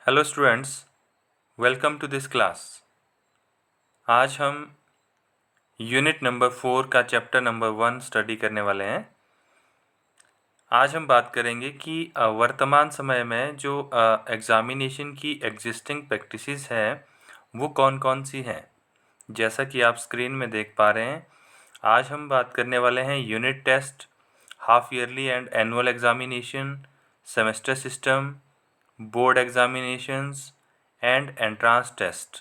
Hello students, welcome to this class. आज हम unit number 4 का चैप्टर नंबर 1 स्टडी करने वाले हैं। आज हम बात करेंगे कि वर्तमान समय में जो एग्ज़ामिनेशन की एग्जिस्टिंग प्रैक्टिसेस हैं वो कौन कौन सी हैं। जैसा कि आप स्क्रीन में देख पा रहे हैं, आज हम बात करने वाले हैं unit test, half yearly and annual examination, semester system, board examinations and entrance test,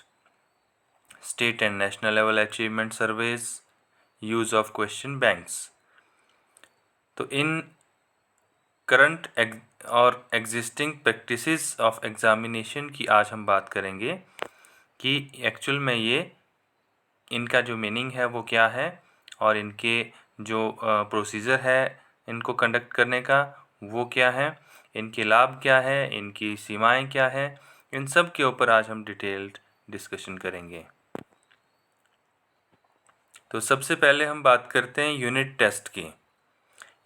state and national level achievement surveys, use of question banks. तो इन करंट और एग्जिस्टिंग प्रैक्टिसेस ऑफ एग्जामिनेशन की आज हम बात करेंगे कि एक्चुअल में ये इनका जो मीनिंग है वो क्या है और इनके जो प्रोसीजर है इनको कंडक्ट करने का वो क्या है, इनके लाभ क्या है, इनकी सीमाएं क्या है, इन सब के ऊपर आज हम डिटेल्ड डिस्कशन करेंगे। तो सबसे पहले हम बात करते हैं यूनिट टेस्ट की।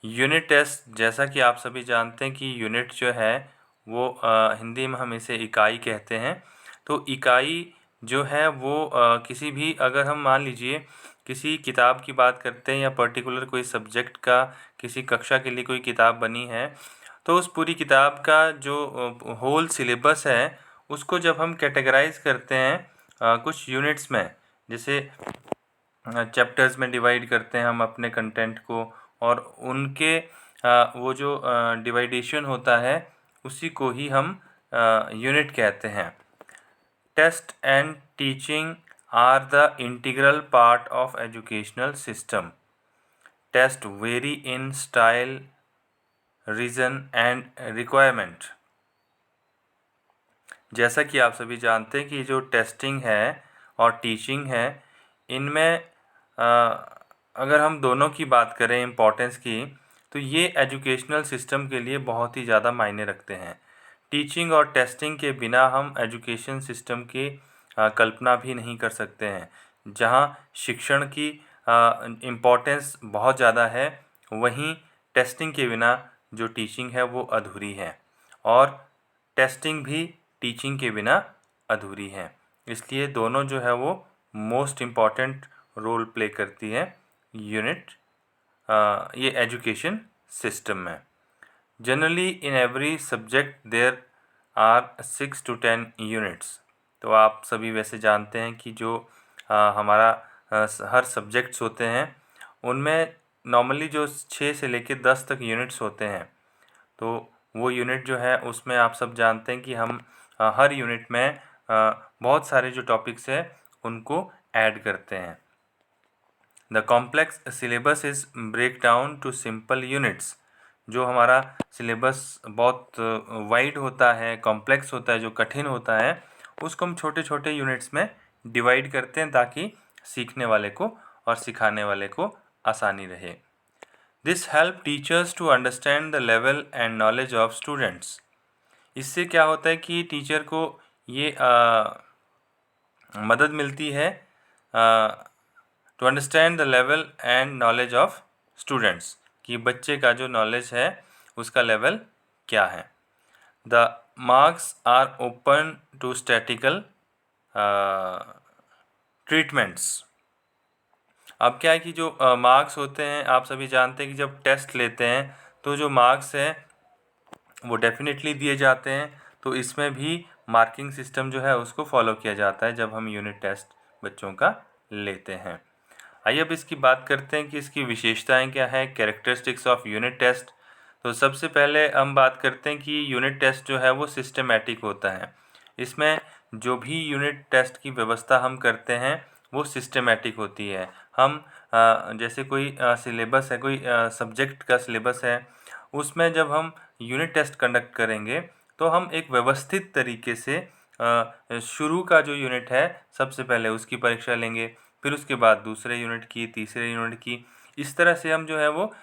यूनिट टेस्ट, जैसा कि आप सभी जानते हैं कि यूनिट जो है वो हिंदी में हम इसे इकाई कहते हैं। तो इकाई जो है वो किसी भी, अगर हम मान लीजिए किसी किताब की बात करते हैं या पर्टिकुलर कोई सब्जेक्ट का किसी कक्षा के लिए कोई किताब बनी है, तो उस पूरी किताब का जो होल सिलेबस है उसको जब हम कैटेगराइज करते हैं कुछ यूनिट्स में, जैसे चैप्टर्स में डिवाइड करते हैं हम अपने कंटेंट को, और उनके वो जो डिवाइडेशन होता है उसी को ही हम यूनिट कहते हैं। Test and teaching are the integral part of educational system. Test vary in style, reason and requirement. जैसा कि आप सभी जानते हैं कि जो टेस्टिंग है और टीचिंग है, इनमें अगर हम दोनों की बात करें इम्पोर्टेंस की, तो ये एजुकेशनल सिस्टम के लिए बहुत ही ज़्यादा मायने रखते हैं। टीचिंग और टेस्टिंग के बिना हम एजुकेशन सिस्टम की कल्पना भी नहीं कर सकते हैं। जहाँ शिक्षण की इम्पोर्टेंस बहुत ज़्यादा है, वहीं टेस्टिंग के बिना जो टीचिंग है वो अधूरी है, और टेस्टिंग भी टीचिंग के बिना अधूरी है। इसलिए दोनों जो है वो मोस्ट इम्पॉर्टेंट रोल प्ले करती है यूनिट ये एजुकेशन सिस्टम में। Generally in every subject there are 6 to 10 units. तो आप सभी वैसे जानते हैं कि जो हमारा हर सब्जेक्ट्स होते हैं उनमें नॉर्मली जो 6 से लेकर 10 तक यूनिट्स होते हैं। तो वो यूनिट जो है उसमें आप सब जानते हैं कि हम हर यूनिट में बहुत सारे जो टॉपिक्स हैं उनको ऐड करते हैं। The complex syllabus is break down to simple units. जो हमारा सिलेबस बहुत वाइड होता है, कॉम्प्लेक्स होता है, जो कठिन होता है, उसको हम छोटे छोटे यूनिट्स में डिवाइड करते हैं ताकि सीखने वाले को और सिखाने वाले को आसानी रहे। This help teachers to understand the level and knowledge of students. इससे क्या होता है कि टीचर को ये मदद मिलती है to understand the level and knowledge of students, कि बच्चे का जो नॉलेज है उसका लेवल क्या है। The marks are open to statical treatments. अब क्या है कि जो मार्क्स होते हैं, आप सभी जानते हैं कि जब टेस्ट लेते हैं तो जो मार्क्स हैं वो डेफिनेटली दिए जाते हैं। तो इसमें भी मार्किंग सिस्टम जो है उसको फॉलो किया जाता है जब हम यूनिट टेस्ट बच्चों का लेते हैं। आइए अब इसकी बात करते हैं कि इसकी विशेषताएं क्या है, कैरेक्टरिस्टिक्स ऑफ यूनिट टेस्ट। तो सबसे पहले हम बात करते हैं कि यूनिट टेस्ट जो है वो सिस्टमेटिक होता है। इसमें जो भी यूनिट टेस्ट की व्यवस्था हम करते हैं वो सिस्टमेटिक होती है। हम जैसे कोई सिलेबस है, कोई सब्जेक्ट का सिलेबस है, उसमें जब हम यूनिट टेस्ट कंडक्ट करेंगे तो हम एक व्यवस्थित तरीके से शुरू का जो यूनिट है सबसे पहले उसकी परीक्षा लेंगे, फिर उसके बाद दूसरे यूनिट की, तीसरे यूनिट की। इस तरह से हम जो है वो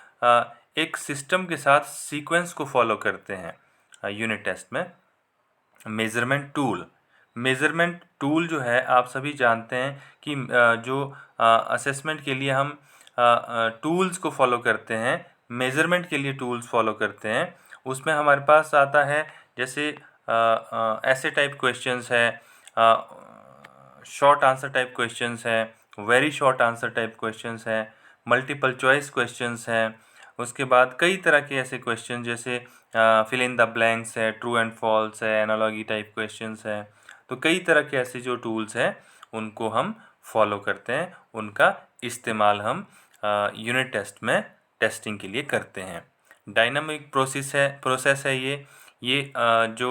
एक सिस्टम के साथ सीक्वेंस को फॉलो करते हैं यूनिट टेस्ट में। मेज़रमेंट टूल जो है आप सभी जानते हैं कि जो असेसमेंट के लिए हम टूल्स को फॉलो करते हैं, मेज़रमेंट के लिए टूल्स फॉलो करते हैं। उसमें हमारे पास आता है जैसे ऐसे टाइप क्वेश्चंस है, शॉर्ट आंसर टाइप क्वेश्चंस है, very short answer type questions है, मल्टीपल चॉइस क्वेश्चंस है। उसके बाद कई तरह के ऐसे क्वेश्चन जैसे फिल इन द ब्लैंक्स है, ट्रू एंड फॉल्स है, एनालॉजी टाइप क्वेश्चंस है। तो कई तरह के ऐसे जो टूल्स हैं उनको हम फॉलो करते हैं, उनका इस्तेमाल हम यूनिट टेस्ट में टेस्टिंग के लिए करते हैं। डायनामिक प्रोसेस है ये जो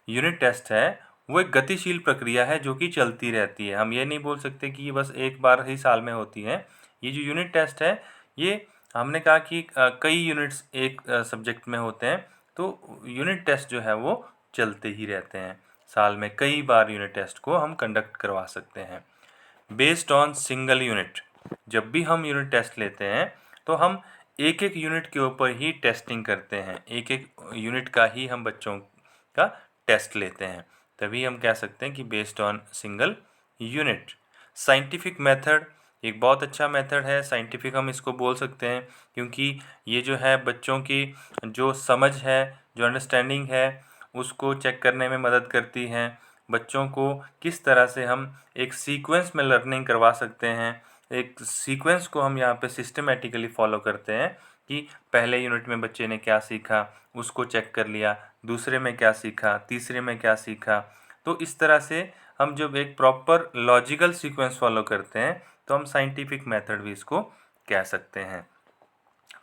यूनिट टेस्ट है वो एक गतिशील प्रक्रिया है जो कि चलती रहती है। हम ये नहीं बोल सकते कि ये बस एक बार ही साल में होती है। ये जो यूनिट टेस्ट है ये हमने कहा कि कई यूनिट्स एक सब्जेक्ट में होते हैं, तो यूनिट टेस्ट जो है वो चलते ही रहते हैं। साल में कई बार यूनिट टेस्ट को हम कंडक्ट करवा सकते हैं। बेस्ड ऑन सिंगल यूनिट, जब भी हम यूनिट टेस्ट लेते हैं तो हम एक एक यूनिट के ऊपर ही टेस्टिंग करते हैं, एक एक यूनिट का ही हम बच्चों का टेस्ट लेते हैं, तभी हम कह सकते हैं कि based on single unit. Scientific method एक बहुत अच्छा मेथड है, साइंटिफिक हम इसको बोल सकते हैं क्योंकि ये जो है बच्चों की जो समझ है, जो अंडरस्टैंडिंग है, उसको चेक करने में मदद करती है। बच्चों को किस तरह से हम एक सीक्वेंस में लर्निंग करवा सकते हैं, एक सीक्वेंस को हम यहाँ पे सिस्टमेटिकली फॉलो करते हैं कि पहले यूनिट में बच्चे ने क्या सीखा, उसको चेक कर लिया, दूसरे में क्या सीखा, तीसरे में क्या सीखा। तो इस तरह से हम जब एक प्रॉपर लॉजिकल सीक्वेंस फॉलो करते हैं तो हम साइंटिफिक मेथड भी इसको कह सकते हैं।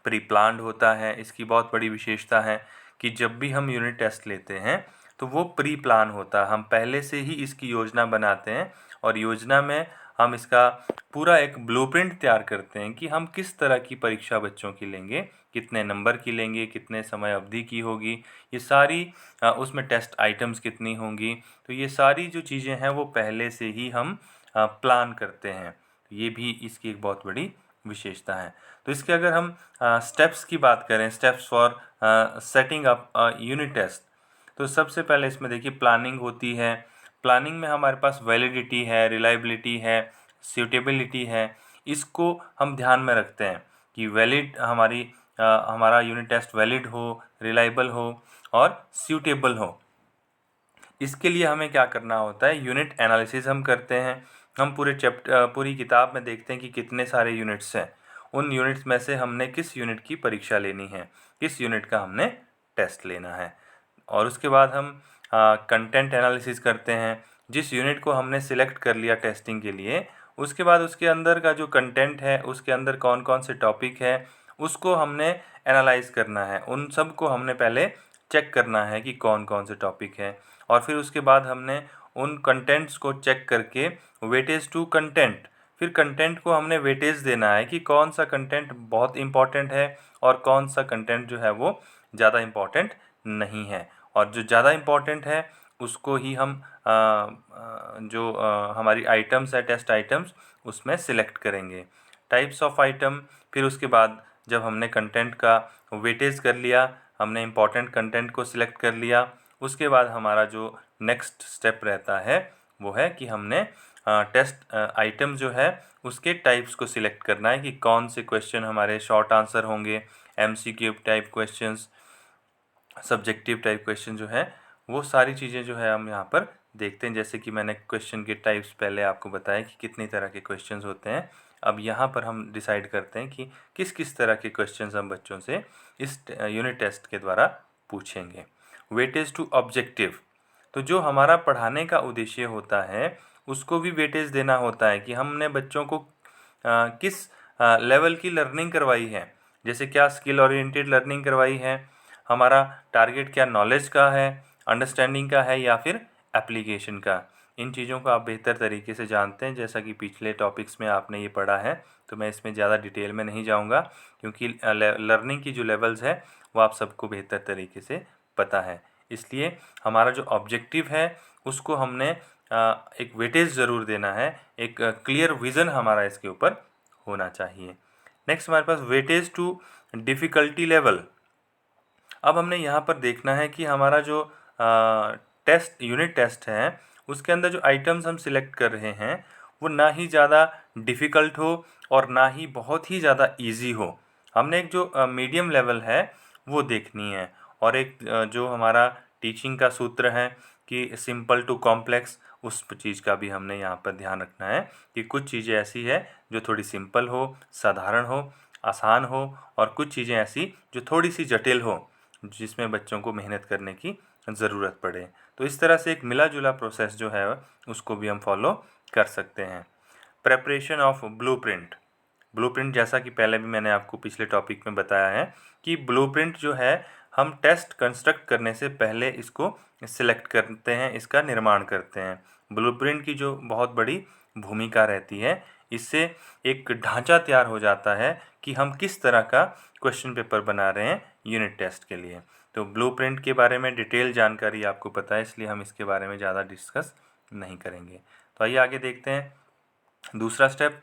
प्री प्लान्ड होता है, इसकी बहुत बड़ी विशेषता है कि जब भी हम यूनिट टेस्ट लेते हैं तो वो प्री प्लान होता है, हम पहले से ही इसकी योजना बनाते हैं और योजना में हम इसका पूरा एक ब्लूप्रिंट तैयार करते हैं कि हम किस तरह की परीक्षा बच्चों की लेंगे, कितने नंबर की लेंगे, कितने समय अवधि की होगी, ये सारी उसमें टेस्ट आइटम्स कितनी होंगी। तो ये सारी जो चीज़ें हैं वो पहले से ही हम प्लान करते हैं। ये भी इसकी एक बहुत बड़ी विशेषता है। तो इसके अगर हम स्टेप्स की बात करें, steps for setting up unit test, तो सबसे पहले इसमें देखिए प्लानिंग होती है। प्लानिंग में हमारे पास वैलिडिटी है, रिलायबिलिटी है, सूटेबिलिटी है, इसको हम ध्यान में रखते हैं कि वैलिड हमारा यूनिट टेस्ट वैलिड हो, रिलायबल हो और सूटेबल हो। इसके लिए हमें क्या करना होता है, यूनिट एनालिसिस हम करते हैं। हम पूरी किताब में देखते हैं कि कितने सारे यूनिट्स हैं, उन यूनिट्स में से हमने किस यूनिट की परीक्षा लेनी है, किस यूनिट का हमने टेस्ट लेना है। और उसके बाद हम कंटेंट एनालिसिस करते हैं। जिस यूनिट को हमने सिलेक्ट कर लिया टेस्टिंग के लिए, उसके बाद उसके अंदर का जो कंटेंट है, उसके अंदर कौन कौन से टॉपिक है, उसको हमने एनालाइज करना है। उन सब को हमने पहले चेक करना है कि कौन कौन से टॉपिक है, और फिर उसके बाद हमने उन कंटेंट्स को चेक करके वेटेज टू कंटेंट, फिर कंटेंट को हमने वेटेज देना है कि कौन सा कंटेंट बहुत इम्पॉर्टेंट है और कौन सा कंटेंट जो है वो ज़्यादा इम्पॉर्टेंट नहीं है। और जो ज़्यादा इम्पॉर्टेंट है उसको ही हम हमारी आइटम्स है, टेस्ट आइटम्स, उसमें सिलेक्ट करेंगे। टाइप्स ऑफ आइटम, फिर उसके बाद जब हमने कंटेंट का वेटेज कर लिया, हमने इम्पॉर्टेंट कंटेंट को सिलेक्ट कर लिया, उसके बाद हमारा जो नेक्स्ट स्टेप रहता है वो है कि हमने टेस्ट आइटम जो है उसके टाइप्स को सिलेक्ट करना है कि कौन से क्वेश्चन हमारे शॉर्ट आंसर होंगे, MCQ type questions, subjective type question जो है, वो सारी चीज़ें जो है हम यहाँ पर देखते हैं। जैसे कि मैंने क्वेश्चन के टाइप्स पहले आपको बताया कि कितनी तरह के क्वेश्चंस होते हैं। अब यहाँ पर हम डिसाइड करते हैं कि किस किस तरह के क्वेश्चंस हम बच्चों से इस यूनिट टेस्ट के द्वारा पूछेंगे। वेटेज टू ऑब्जेक्टिव, तो जो हमारा पढ़ाने का उद्देश्य होता है उसको भी वेटेज देना होता है कि हमने बच्चों को किस लेवल की लर्निंग करवाई है। जैसे क्या स्किल ओरिएंटेड लर्निंग करवाई है, हमारा टारगेट क्या नॉलेज का है, अंडरस्टैंडिंग का है या फिर एप्लीकेशन का। इन चीज़ों को आप बेहतर तरीके से जानते हैं, जैसा कि पिछले टॉपिक्स में आपने ये पढ़ा है, तो मैं इसमें ज़्यादा डिटेल में नहीं जाऊंगा क्योंकि लर्निंग की जो लेवल्स है वो आप सबको बेहतर तरीके से पता है। इसलिए हमारा जो ऑब्जेक्टिव है उसको हमने एक वेटेज ज़रूर देना है, एक क्लियर विज़न हमारा इसके ऊपर होना चाहिए। नेक्स्ट हमारे पास वेटेज टू डिफ़िकल्टी लेवल। अब हमने यहाँ पर देखना है कि हमारा जो यूनिट टेस्ट है उसके अंदर जो आइटम्स हम सिलेक्ट कर रहे हैं वो ना ही ज़्यादा डिफ़िकल्ट हो और ना ही बहुत ही ज़्यादा इजी हो। हमने एक जो मीडियम लेवल है वो देखनी है। और एक जो हमारा टीचिंग का सूत्र है कि सिंपल टू कॉम्प्लेक्स, उस चीज़ का भी हमने यहाँ पर ध्यान रखना है कि कुछ चीज़ें ऐसी है जो थोड़ी सिंपल हो, साधारण हो, आसान हो, और कुछ चीज़ें ऐसी जो थोड़ी सी जटिल हो, जिसमें बच्चों को मेहनत करने की ज़रूरत पड़े। तो इस तरह से एक मिला जुला प्रोसेस जो है उसको भी हम फॉलो कर सकते हैं। Preparation of blueprint. ब्लूप्रिंट जैसा कि पहले भी मैंने आपको पिछले टॉपिक में बताया है कि ब्लूप्रिंट जो है हम टेस्ट कंस्ट्रक्ट करने से पहले इसको सिलेक्ट करते हैं, इसका निर्माण करते हैं। ब्लूप्रिंट की जो बहुत बड़ी भूमिका रहती है, इससे एक ढांचा तैयार हो जाता है कि हम किस तरह का क्वेश्चन पेपर बना रहे हैं यूनिट टेस्ट के लिए। तो ब्लूप्रिंट के बारे में डिटेल जानकारी आपको पता है, इसलिए हम इसके बारे में ज़्यादा डिस्कस नहीं करेंगे। तो आइए आगे देखते हैं। दूसरा step,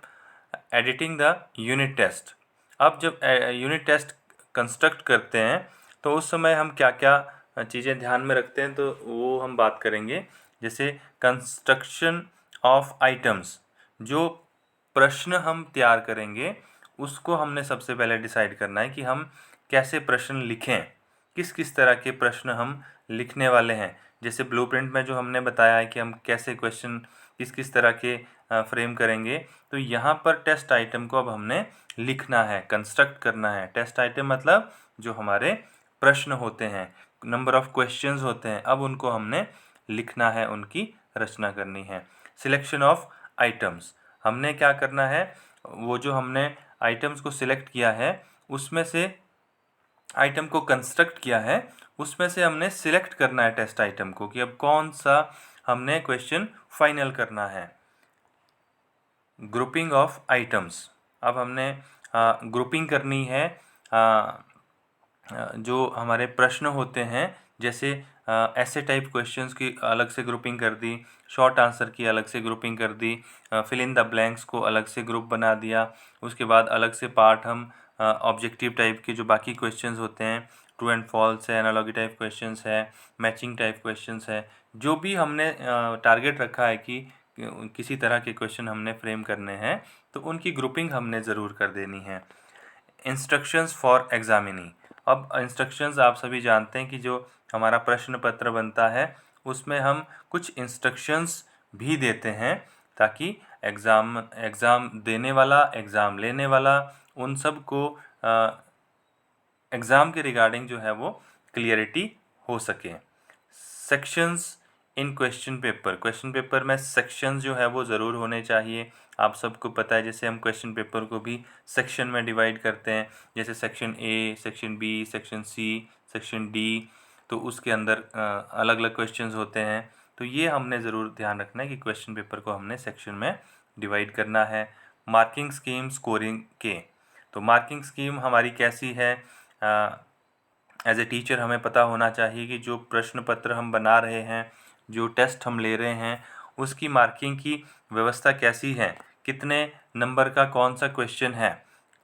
editing the unit test. अब जब यूनिट टेस्ट कंस्ट्रक्ट करते हैं तो उस समय हम क्या क्या चीज़ें ध्यान में रखते हैं, तो वो हम बात करेंगे। जैसे कंस्ट्रक्शन ऑफ आइटम्स, जो प्रश्न हम तैयार करेंगे उसको हमने सबसे पहले डिसाइड करना है कि हम कैसे प्रश्न लिखें, किस किस तरह के प्रश्न हम लिखने वाले हैं। जैसे ब्लूप्रिंट में जो हमने बताया है कि हम कैसे क्वेश्चन किस किस तरह के फ्रेम करेंगे, तो यहाँ पर टेस्ट आइटम को अब हमने लिखना है, कंस्ट्रक्ट करना है। टेस्ट आइटम मतलब जो हमारे प्रश्न होते हैं, नंबर ऑफ क्वेश्चंस होते हैं, अब उनको हमने लिखना है, उनकी रचना करनी है। सिलेक्शन ऑफ आइटम्स, हमने क्या करना है, वो जो हमने आइटम्स को सिलेक्ट किया है उसमें से आइटम को कंस्ट्रक्ट किया है, उसमें से हमने सिलेक्ट करना है टेस्ट आइटम को कि अब कौन सा हमने क्वेश्चन फाइनल करना है। ग्रुपिंग ऑफ आइटम्स, अब हमने ग्रुपिंग करनी है। जो हमारे प्रश्न होते हैं, जैसे ऐसे टाइप क्वेश्चंस की अलग से ग्रुपिंग कर दी, शॉर्ट आंसर की अलग से ग्रुपिंग कर दी, फिल इन द ब्लैंक्स को अलग से ग्रुप बना दिया। उसके बाद अलग से पार्ट हम ऑब्जेक्टिव टाइप के जो बाकी क्वेश्चंस होते हैं, ट्रू एंड फॉल्स है, एनालॉगी टाइप क्वेश्चंस है, मैचिंग टाइप क्वेश्चंस है, जो भी हमने टारगेट रखा है कि किसी तरह के क्वेश्चन हमने फ्रेम करने हैं, तो उनकी ग्रुपिंग हमने ज़रूर कर देनी है। इंस्ट्रक्शंस फॉर एग्जामिनी, अब इंस्ट्रक्शंस आप सभी जानते हैं कि जो हमारा प्रश्न पत्र बनता है उसमें हम कुछ इंस्ट्रक्शंस भी देते हैं, ताकि एग्ज़ाम देने वाला, एग्ज़ाम लेने वाला, उन सब को एग्ज़ाम के रिगार्डिंग जो है वो क्लियरिटी हो सके। सेक्शंस इन क्वेश्चन पेपर में सेक्शंस जो है वो ज़रूर होने चाहिए। आप सबको पता है, जैसे हम क्वेश्चन पेपर को भी सेक्शन में डिवाइड करते हैं, जैसे section A, section B, section C, section D, तो उसके अंदर अलग अलग क्वेश्चंस होते हैं। तो ये हमने ज़रूर ध्यान रखना है कि क्वेश्चन पेपर को हमने सेक्शन में डिवाइड करना है। मार्किंग स्कीम स्कोरिंग के, तो मार्किंग स्कीम हमारी कैसी है, एज ए टीचर हमें पता होना चाहिए कि जो प्रश्न पत्र हम बना रहे हैं, जो टेस्ट हम ले रहे हैं, उसकी मार्किंग की व्यवस्था कैसी है, कितने नंबर का कौन सा क्वेश्चन है,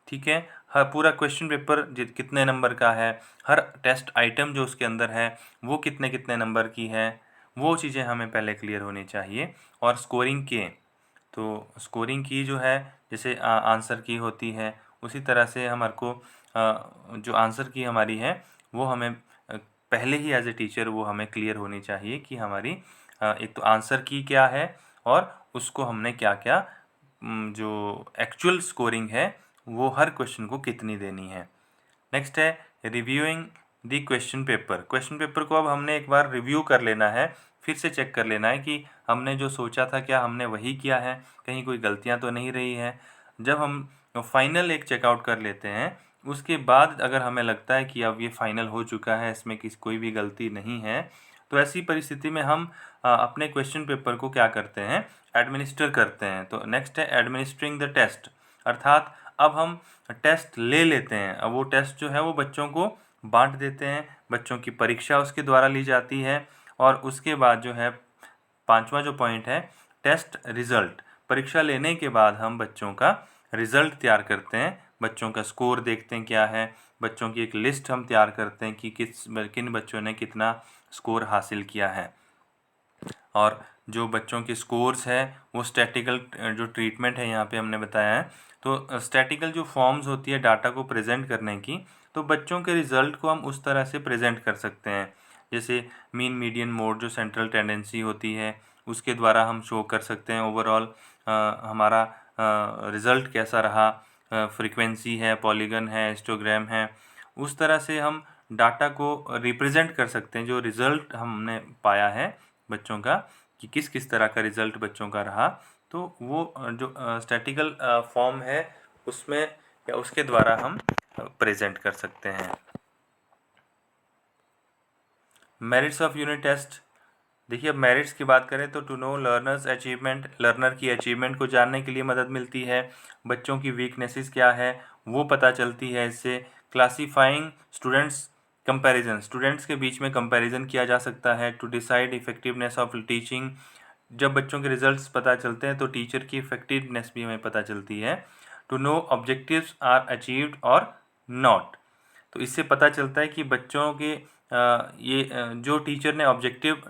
ठीक है। हर पूरा क्वेश्चन पेपर कितने नंबर का है, हर टेस्ट आइटम जो उसके अंदर है वो कितने कितने नंबर की है, वो चीज़ें हमें पहले क्लियर होनी चाहिए। और स्कोरिंग के, तो स्कोरिंग की जो है जैसे आंसर की होती है, उसी तरह से हमारे को जो आंसर की हमारी है वो हमें पहले ही एज ए टीचर वो हमें क्लियर होनी चाहिए कि हमारी एक तो आंसर की क्या है और उसको हमने क्या क्या जो एक्चुअल स्कोरिंग है वो हर क्वेश्चन को कितनी देनी है। नेक्स्ट है reviewing the question paper. Question paper को अब हमने एक बार रिव्यू कर लेना है, फिर से चेक कर लेना है कि हमने जो सोचा था क्या हमने वही किया है, कहीं कोई गलतियां तो नहीं रही है। जब हम फाइनल एक चेकआउट कर लेते हैं, उसके बाद अगर हमें लगता है कि अब ये फाइनल हो चुका है, इसमें कोई भी गलती नहीं है, तो ऐसी परिस्थिति में हम अपने क्वेश्चन पेपर को क्या करते हैं, एडमिनिस्टर करते हैं। तो नेक्स्ट है एडमिनिस्ट्रिंग द टेस्ट, अर्थात अब हम टेस्ट ले लेते हैं। अब वो टेस्ट जो है वो बच्चों को बांट देते हैं, बच्चों की परीक्षा उसके द्वारा ली जाती है। और उसके बाद जो है पांचवा जो पॉइंट है, टेस्ट रिज़ल्ट। परीक्षा लेने के बाद हम बच्चों का रिज़ल्ट तैयार करते हैं, बच्चों का स्कोर देखते हैं क्या है, बच्चों की एक लिस्ट हम तैयार करते हैं कि किन बच्चों ने कितना स्कोर हासिल किया है। और जो बच्चों के स्कोर्स है वो स्टैटिकल जो ट्रीटमेंट है यहाँ पे हमने बताया है। तो स्टैटिकल जो फॉर्म्स होती है डाटा को प्रेजेंट करने की, तो बच्चों के रिज़ल्ट को हम उस तरह से प्रेजेंट कर सकते हैं, जैसे मीन मीडियन मोड जो सेंट्रल टेंडेंसी होती है उसके द्वारा हम शो कर सकते हैं ओवरऑल हमारा रिज़ल्ट कैसा रहा, फ्रीक्वेंसी है, पॉलीगन है, हिस्टोग्राम है। उस तरह से हम डाटा को रिप्रेजेंट कर सकते हैं जो रिज़ल्ट हमने पाया है बच्चों का, कि किस किस तरह का रिज़ल्ट बच्चों का रहा। तो वो जो स्टैटिकल फॉर्म है उसमें या उसके द्वारा हम प्रेजेंट कर सकते हैं। मेरिट्स ऑफ यूनिट टेस्ट, देखिए अब मेरिट्स की बात करें तो to know learners achievement, learner की अचीवमेंट को जानने के लिए मदद मिलती है। बच्चों की वीकनेसेस क्या है वो पता चलती है इससे। क्लासीफाइंग स्टूडेंट्स, कंपैरिजन, स्टूडेंट्स के बीच में कंपैरिजन किया जा सकता है। To decide effectiveness of teaching, जब बच्चों के रिजल्ट्स पता चलते हैं तो टीचर की इफेक्टिवनेस भी हमें पता चलती है। To know objectives are achieved और नॉट, तो इससे पता चलता है कि बच्चों के जो टीचर ने ऑब्जेक्टिव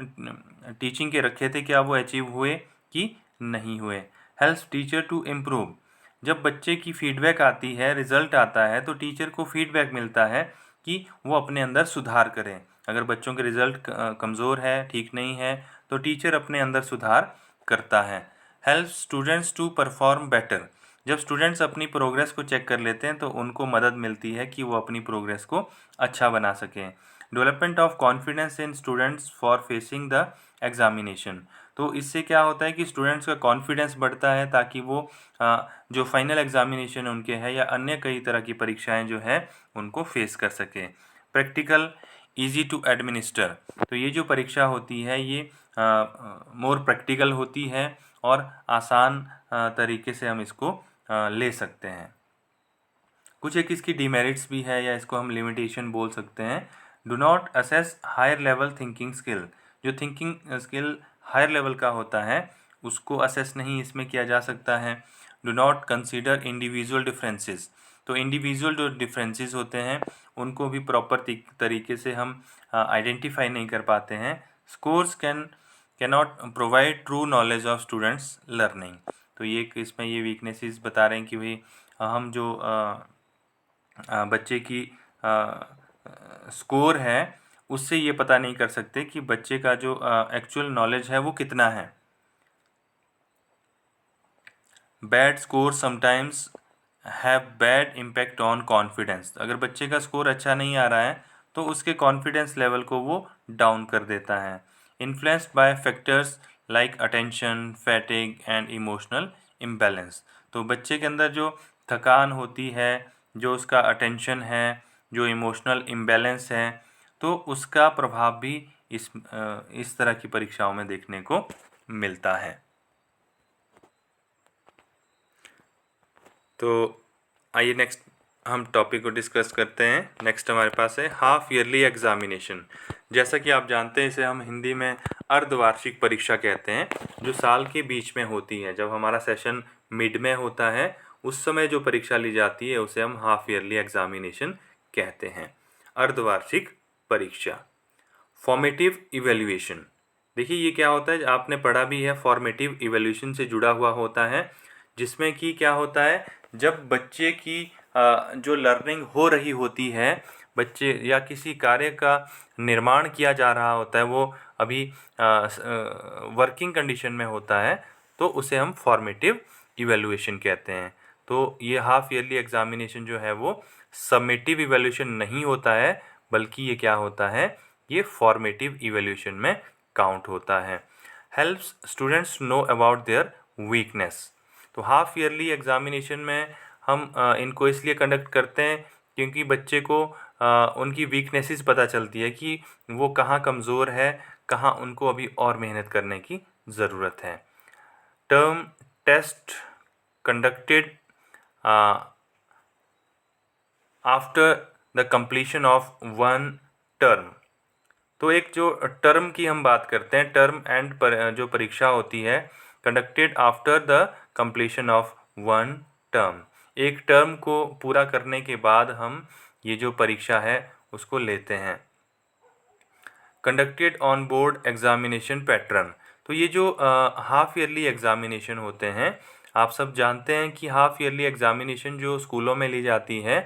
टीचिंग के रखे थे क्या वो अचीव हुए कि नहीं हुए। हेल्प्स टीचर टू इम्प्रूव, जब बच्चे की फीडबैक आती है, रिजल्ट आता है, तो टीचर को फीडबैक मिलता है कि वो अपने अंदर सुधार करें। अगर बच्चों के रिजल्ट कमज़ोर है, ठीक नहीं है, तो टीचर अपने अंदर सुधार करता है। Help students to perform better, जब स्टूडेंट्स अपनी प्रोग्रेस को चेक कर लेते हैं तो उनको मदद मिलती है कि वो अपनी प्रोग्रेस को अच्छा बना सकें। Development of confidence in students for facing the examination, तो इससे क्या होता है कि स्टूडेंट्स का कॉन्फिडेंस बढ़ता है ताकि वो जो फाइनल एग्जामिनेशन उनके हैं या अन्य कई तरह की परीक्षाएं जो है उनको फेस कर सके। प्रैक्टिकल, ईजी टू एडमिनिस्टर, तो ये जो परीक्षा होती है ये मोर प्रैक्टिकल होती है और आसान तरीके से हम इसको ले सकते हैं। कुछ एक इसकी डिमेरिट्स भी है या इसको हम लिमिटेशन बोल सकते हैं। Do not assess higher level thinking skill, जो थिंकिंग स्किल हायर लेवल का होता है उसको असेस नहीं इसमें किया जा सकता है। Do not consider individual differences, तो इंडिविजुअल जो डिफरेंसेस होते हैं उनको भी प्रॉपर तरीके से हम आइडेंटिफाई नहीं कर पाते हैं। Scores cannot provide true knowledge of students learning, तो ये इसमें ये वीकनेसेस बता रहे हैं कि भाई हम जो बच्चे की स्कोर है उससे ये पता नहीं कर सकते कि बच्चे का जो एक्चुअल नॉलेज है वो कितना है। Bad score sometimes have bad impact on confidence, अगर बच्चे का स्कोर अच्छा नहीं आ रहा है तो उसके कॉन्फिडेंस लेवल को वो डाउन कर देता है। Influenced by factors like attention, fatigue and emotional imbalance, तो बच्चे के अंदर जो थकान होती है, जो उसका अटेंशन है, जो इमोशनल इम्बैलेंस है, तो उसका प्रभाव भी इस तरह की परीक्षाओं में देखने को मिलता है। तो आइए नेक्स्ट हम टॉपिक को डिस्कस करते हैं। नेक्स्ट हमारे पास है हाफ ईयरली एग्जामिनेशन। जैसा कि आप जानते हैं इसे हम हिंदी में अर्धवार्षिक परीक्षा कहते हैं, जो साल के बीच में होती है। जब हमारा सेशन मिड में होता है उस समय जो परीक्षा ली जाती है उसे हम हाफ ईयरली एग्जामिनेशन कहते हैं। अर्धवार्षिक परीक्षा। फॉर्मेटिव इवैल्यूएशन, देखिए ये क्या होता है, आपने पढ़ा भी है, फॉर्मेटिव इवैल्यूएशन से जुड़ा हुआ होता है, जिसमें कि क्या होता है, जब बच्चे की जो लर्निंग हो रही होती है, बच्चे या किसी कार्य का निर्माण किया जा रहा होता है, वो अभी वर्किंग कंडीशन में होता है, तो उसे हम फॉर्मेटिव इवैल्यूएशन कहते हैं। तो ये हाफ ईयरली एग्जामिनेशन जो है वो समेटिव इवैल्यूएशन नहीं होता है, बल्कि ये क्या होता है, ये फॉर्मेटिव इवैल्यूएशन में काउंट होता है। Helps students know about their weakness, तो हाफ ईयरली एग्जामिनेशन में हम इनको इसलिए कंडक्ट करते हैं क्योंकि बच्चे को उनकी वीकनेसेस पता चलती है कि वो कहाँ कमज़ोर है, कहाँ उनको अभी और मेहनत करने की ज़रूरत है। Term test conducted after the completion of one term, तो एक जो टर्म की हम बात करते हैं, टर्म एंड जो परीक्षा होती है, conducted after the completion of one term, एक टर्म को पूरा करने के बाद हम ये जो परीक्षा है उसको लेते हैं। Conducted on board examination pattern, तो ये जो हाफ ईयरली एग्जामिनेशन होते हैं, आप सब जानते हैं कि हाफ ईयरली एग्जामिनेशन जो स्कूलों में ली जाती है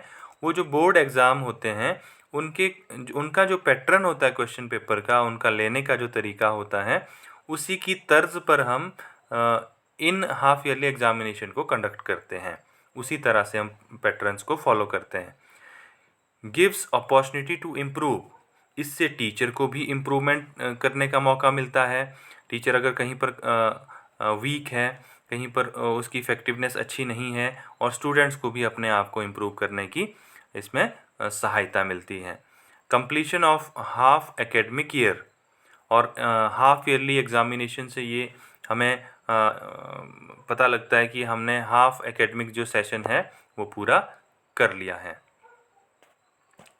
वो जो बोर्ड एग्ज़ाम होते हैं उनका जो पैटर्न होता है क्वेश्चन पेपर का, उनका लेने का जो तरीका होता है, उसी की तर्ज पर हम इन हाफ ईयरली एग्जामिनेशन को कंडक्ट करते हैं। उसी तरह से हम पैटर्न्स को फॉलो करते हैं। गिव्स अपॉर्चुनिटी टू इम्प्रूव, इससे टीचर को भी इम्प्रूवमेंट करने का मौका मिलता है। टीचर अगर कहीं पर वीक है, कहीं पर उसकी इफ़ेक्टिवनेस अच्छी नहीं है, और स्टूडेंट्स को भी अपने आप को इम्प्रूव करने की इसमें सहायता मिलती है। Completion of half academic year, और हाफ ईयरली एग्ज़ामिनेशन से ये हमें पता लगता है कि हमने हाफ एकेडमिक जो सेशन है वो पूरा कर लिया है।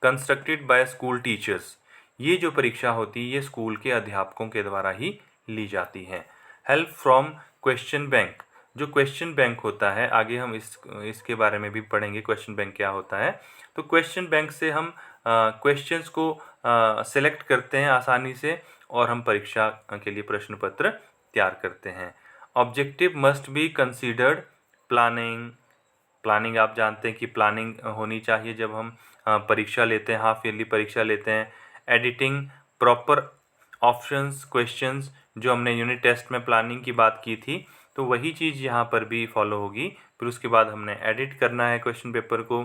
कंस्ट्रक्टेड बाय स्कूल टीचर्स, ये जो परीक्षा होती है ये स्कूल के अध्यापकों के द्वारा ही ली जाती है। हेल्प फ्रॉम क्वेश्चन बैंक, जो क्वेश्चन बैंक होता है, आगे हम इसके बारे में भी पढ़ेंगे क्वेश्चन बैंक क्या होता है। तो क्वेश्चन बैंक से हम क्वेश्चंस को सेलेक्ट करते हैं आसानी से, और हम परीक्षा के लिए प्रश्न पत्र तैयार करते हैं। Objective must be considered planning आप जानते हैं कि प्लानिंग होनी चाहिए जब हम परीक्षा लेते हैं, हाफ ईयरली परीक्षा लेते हैं। एडिटिंग प्रॉपर ऑप्शंस क्वेश्चंस, जो हमने यूनिट टेस्ट में प्लानिंग की बात की थी, तो वही चीज़ यहाँ पर भी फॉलो होगी। फिर उसके बाद हमने एडिट करना है क्वेश्चन पेपर को,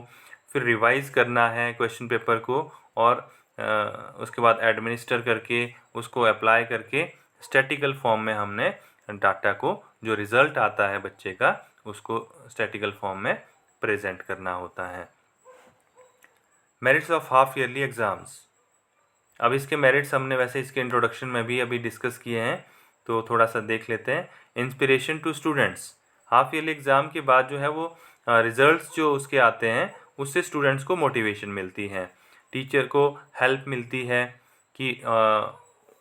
फिर रिवाइज करना है क्वेश्चन पेपर को, और उसके बाद एडमिनिस्टर करके उसको अप्लाई करके स्टैटिकल फॉर्म में हमने डाटा को, जो रिज़ल्ट आता है बच्चे का, उसको स्टैटिकल फॉर्म में प्रेजेंट करना होता है। Merits of half yearly exams, अब इसके मेरिट्स हमने वैसे इसके इंट्रोडक्शन में भी अभी डिस्कस किए हैं, तो थोड़ा सा देख लेते हैं। Inspiration to students, half yearly exam के बाद जो है वो रिज़ल्ट्स जो उसके आते हैं उससे स्टूडेंट्स को मोटिवेशन मिलती है, टीचर को हेल्प मिलती है कि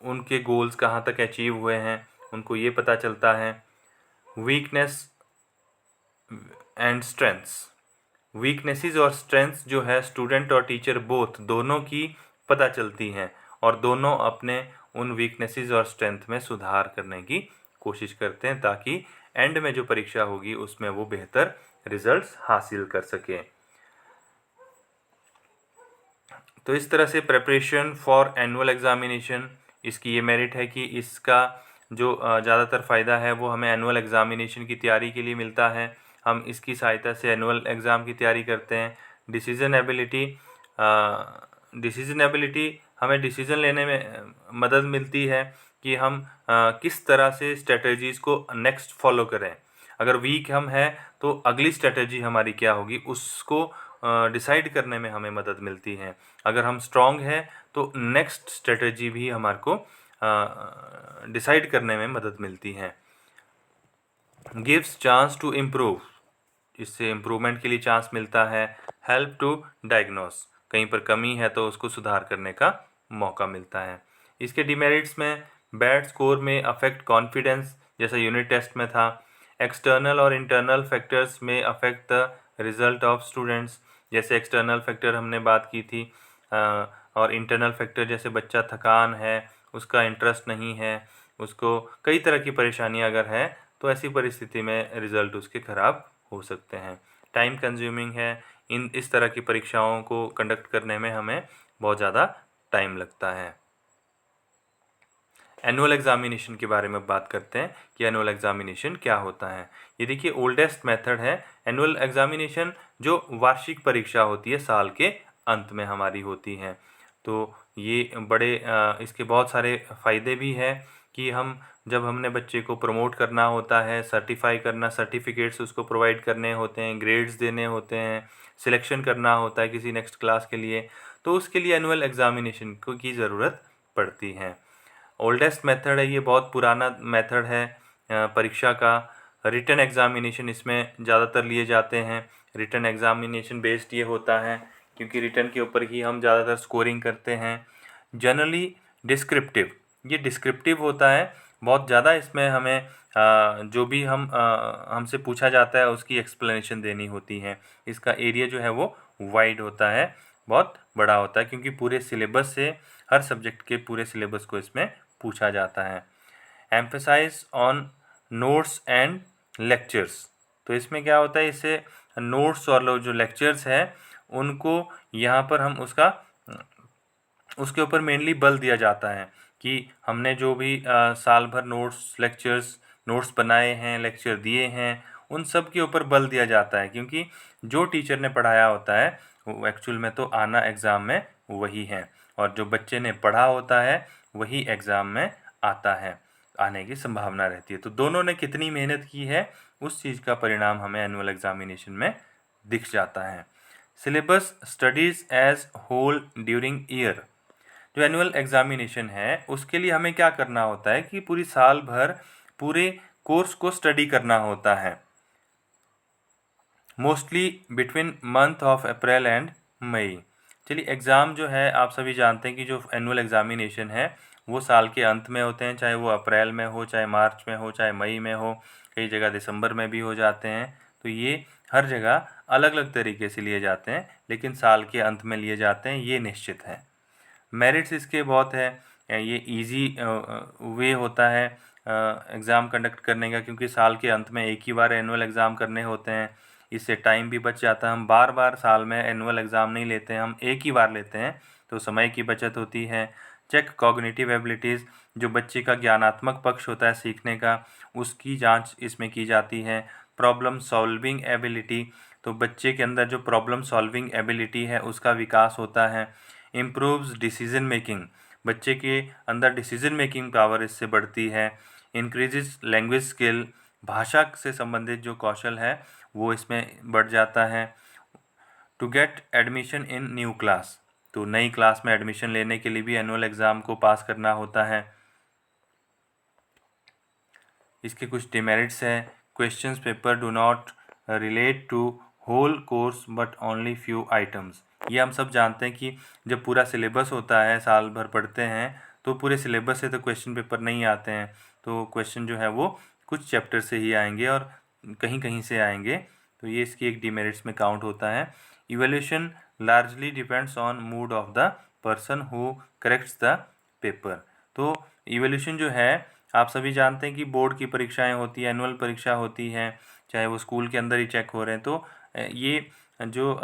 उनके गोल्स कहाँ तक अचीव हुए हैं, उनको ये पता चलता है। वीकनेस एंड स्ट्रेंथ्स, वीकनेसेस और स्ट्रेंथ्स जो है स्टूडेंट और टीचर दोनों की पता चलती हैं, और दोनों अपने उन वीकनेसेस और स्ट्रेंथ में सुधार करने की कोशिश करते हैं, ताकि एंड में जो परीक्षा होगी उसमें वो बेहतर रिजल्ट्स हासिल कर सकें। तो इस तरह से प्रिपरेशन फॉर एनुअल एग्जामिनेशन, इसकी ये मेरिट है कि इसका जो ज़्यादातर फ़ायदा है वो हमें एनुअल एग्जामिनेशन की तैयारी के लिए मिलता है। हम इसकी सहायता से एनुअल एग्ज़ाम की तैयारी करते हैं। डिसीजन एबिलिटी हमें डिसीज़न लेने में मदद मिलती है कि हम किस तरह से स्ट्रेटजीज़ को नेक्स्ट फॉलो करें। अगर वीक हम हैं तो अगली स्ट्रेटजी हमारी क्या होगी उसको डिसाइड करने में हमें मदद मिलती है। अगर हम स्ट्रॉन्ग हैं तो नेक्स्ट स्ट्रेटजी भी हमारे को डिसाइड करने में मदद मिलती है। गिव्स चांस टू इम्प्रूव, इससे इम्प्रूवमेंट के लिए चांस मिलता है। हेल्प टू डायग्नोस, कहीं पर कमी है तो उसको सुधार करने का मौका मिलता है। इसके डिमेरिट्स में बैड स्कोर में अफेक्ट कॉन्फिडेंस, जैसा यूनिट टेस्ट में था। एक्सटर्नल और इंटरनल फैक्टर्स में affect the result of students, जैसे एक्सटर्नल फैक्टर हमने बात की थी, और इंटरनल फैक्टर जैसे बच्चा थकान है, उसका इंटरेस्ट नहीं है, उसको कई तरह की परेशानियां अगर है, तो ऐसी परिस्थिति में रिज़ल्ट उसके ख़राब हो सकते हैं। टाइम कंज्यूमिंग है, इस तरह की परीक्षाओं को कंडक्ट करने में हमें बहुत ज़्यादा टाइम लगता है। एनुअल एग्जामिनेशन के बारे में बात करते हैं कि एनुअल एग्जामिनेशन क्या होता है। ये देखिए ओल्डेस्ट मेथड है एनुअल एग्जामिनेशन, जो वार्षिक परीक्षा होती है साल के अंत में हमारी होती है। तो ये बड़े इसके बहुत सारे फ़ायदे भी हैं कि जब हमने बच्चे को प्रमोट करना होता है, सर्टिफाई करना, सर्टिफिकेट्स उसको प्रोवाइड करने होते हैं, ग्रेड्स देने होते हैं, सिलेक्शन करना होता है किसी नेक्स्ट क्लास के लिए, तो उसके लिए एनुअल एग्जामिनेशन की ज़रूरत पड़ती है। ओल्डेस्ट मेथड है ये, बहुत पुराना मेथड है परीक्षा का। रिटन एग्जामिनेशन इसमें ज़्यादातर लिए जाते हैं। रिटन एग्जामिनेशन बेस्ड ये होता है क्योंकि रिटन के ऊपर ही हम ज़्यादातर स्कोरिंग करते हैं। जनरली डिस्क्रिप्टिव, ये डिस्क्रिप्टिव होता है, बहुत ज़्यादा इसमें हमें जो भी हमसे पूछा जाता है उसकी एक्सप्लेनेशन देनी होती है। इसका एरिया जो है वो वाइड होता है, बहुत बड़ा होता है, क्योंकि पूरे सिलेबस से, हर सब्जेक्ट के पूरे सिलेबस को इसमें पूछा जाता है। Emphasize on notes and lectures, तो इसमें क्या होता है, इससे नोट्स और जो लेक्चर्स हैं उनको यहाँ पर हम उसके ऊपर मेनली बल दिया जाता है कि हमने जो भी साल भर नोट्स बनाए हैं, लेक्चर दिए हैं, उन सब के ऊपर बल दिया जाता है, क्योंकि जो टीचर ने पढ़ाया होता है वो एक्चुअल में तो आना एग्ज़ाम में वही है, और जो बच्चे ने पढ़ा होता है वही एग्ज़ाम में आता है, आने की संभावना रहती है। तो दोनों ने कितनी मेहनत की है उस चीज़ का परिणाम हमें एनुअल एग्जामिनेशन में दिख जाता है। Syllabus studies as whole during year. जो एनुअल एग्जामिनेशन है उसके लिए हमें क्या करना होता है कि पूरी साल भर पूरे कोर्स को स्टडी करना होता है, mostly between month of April and May. चलिए, एग्ज़ाम जो है आप सभी जानते हैं कि जो एनुअल एग्जामिनेशन है वो साल के अंत में होते हैं, चाहे वो अप्रैल में हो, चाहे मार्च में हो, चाहे मई में हो, कई जगह दिसंबर में भी हो जाते हैं। तो ये हर जगह अलग अलग तरीके से लिए जाते हैं, लेकिन साल के अंत में लिए जाते हैं, ये निश्चित है। मेरिट्स इसके बहुत है, ये इजी वे होता है एग्ज़ाम कंडक्ट करने का, क्योंकि साल के अंत में एक ही बार एनुअल एग्ज़ाम करने होते हैं, इससे टाइम भी बच जाता है। हम बार बार साल में एनुअल एग्ज़ाम नहीं लेते हैं, हम एक ही बार लेते हैं, तो समय की बचत होती है। चेक कॉग्निटिव एबिलिटीज़, जो बच्चे का ज्ञानात्मक पक्ष होता है सीखने का, उसकी जांच इसमें की जाती है। प्रॉब्लम सॉल्विंग एबिलिटी, तो बच्चे के अंदर जो प्रॉब्लम सॉल्विंग एबिलिटी है उसका विकास होता है। इम्प्रूव्स डिसीजन मेकिंग, बच्चे के अंदर डिसीजन मेकिंग पावर इससे बढ़ती है। इंक्रीजेस लैंग्वेज स्किल, भाषा से संबंधित जो कौशल है वो इसमें बढ़ जाता है। To get admission in new class, तो नई क्लास में एडमिशन लेने के लिए भी एनुअल एग्ज़ाम को पास करना होता है। इसके कुछ डिमेरिट्स हैं। Questions paper do not relate to whole course but only few items. ये हम सब जानते हैं कि जब पूरा सिलेबस होता है, साल भर पढ़ते हैं, तो पूरे सिलेबस से तो क्वेश्चन पेपर नहीं आते हैं, तो क्वेश्चन जो है वो कुछ चैप्टर से ही आएंगे और कहीं कहीं से आएंगे, तो ये इसकी एक डिमेरिट्स में काउंट होता है। Evaluation largely depends on mood off the person who corrects the paper. तो इवैल्यूएशन जो है, आप सभी जानते हैं कि बोर्ड की परीक्षाएं होती है, एनुअल परीक्षा होती है, चाहे वो स्कूल के अंदर ही चेक हो रहे हैं, तो ये जो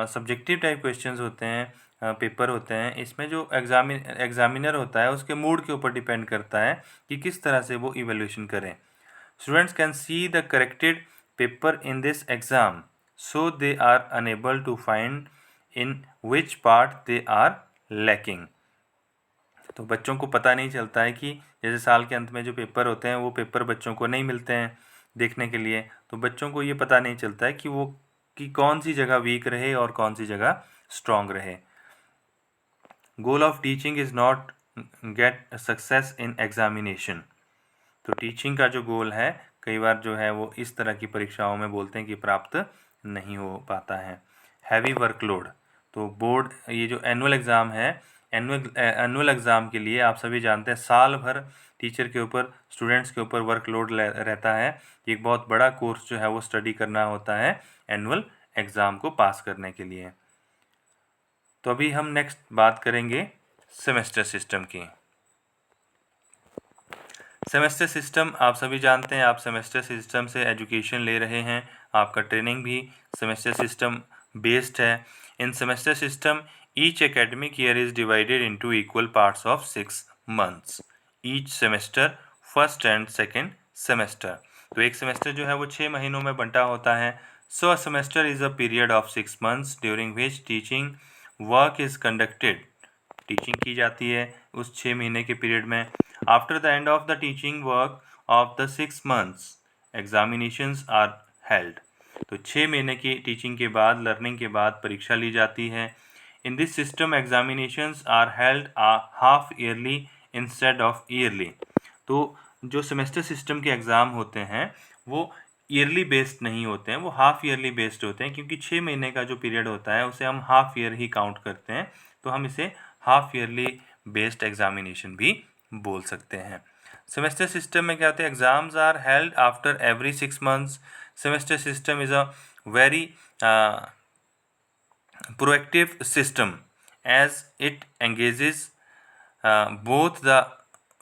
सब्जेक्टिव टाइप क्वेश्चंस होते हैं, पेपर होते हैं, इसमें जो एग्जामिनर होता है उसके मूड के ऊपर डिपेंड करता है कि किस तरह से वो इवैल्यूएशन करें। Students can see the corrected paper in this exam, so they are unable to find in which part they are lacking. तो बच्चों को पता नहीं चलता है कि जैसे साल के अंत में जो पेपर होते हैं वो पेपर बच्चों को नहीं मिलते हैं देखने के लिए, तो बच्चों को ये पता नहीं चलता है कि वो कि कौन सी जगह वीक रहे और कौन सी जगह स्ट्रांग रहे। Goal of teaching is not get success in examination. तो टीचिंग का जो गोल है कई बार जो है वो इस तरह की परीक्षाओं में बोलते हैं कि प्राप्त नहीं हो पाता है। हैवी वर्कलोड, तो बोर्ड ये जो एनुअल एग्ज़ाम है, एनुअल एग्ज़ाम के लिए आप सभी जानते हैं साल भर टीचर के ऊपर, स्टूडेंट्स के ऊपर वर्कलोड रहता है। एक बहुत बड़ा कोर्स जो है वो स्टडी करना होता है एनुअल एग्ज़ाम को पास करने के लिए। तो अभी हम नेक्स्ट बात करेंगे सेमेस्टर सिस्टम की। सेमेस्टर सिस्टम आप सभी जानते हैं, आप सेमेस्टर सिस्टम से एजुकेशन ले रहे हैं, आपका ट्रेनिंग भी सेमेस्टर सिस्टम बेस्ड है। In semester system each academic year is divided into equal parts of 6 months each semester, first and second semester. तो एक सेमेस्टर जो है वो 6 महीनों में बंटा होता है। So a semester is a period of 6 months during which teaching work is conducted, teaching की जाती है उस 6 महीने के पीरियड में। After the end of the teaching work of the 6 months examinations are held. तो 6 महीने की टीचिंग के बाद, लर्निंग के बाद परीक्षा ली जाती है। In this system examinations are held half yearly instead of yearly. तो जो सेमेस्टर सिस्टम के एग्ज़ाम होते हैं वो ईयरली बेस्ड नहीं होते हैं, वो हाफ ईयरली बेस्ड होते हैं, क्योंकि 6 महीने का जो पीरियड होता है उसे हम हाफ ईयर ही काउंट करते हैं, तो हम इसे हाफ ईयरली बेस्ड एग्जामिनेशन भी बोल सकते हैं। सेमेस्टर सिस्टम में क्या होता है, exams are held after every 6 months. Semester system is a very proactive system as it engages both the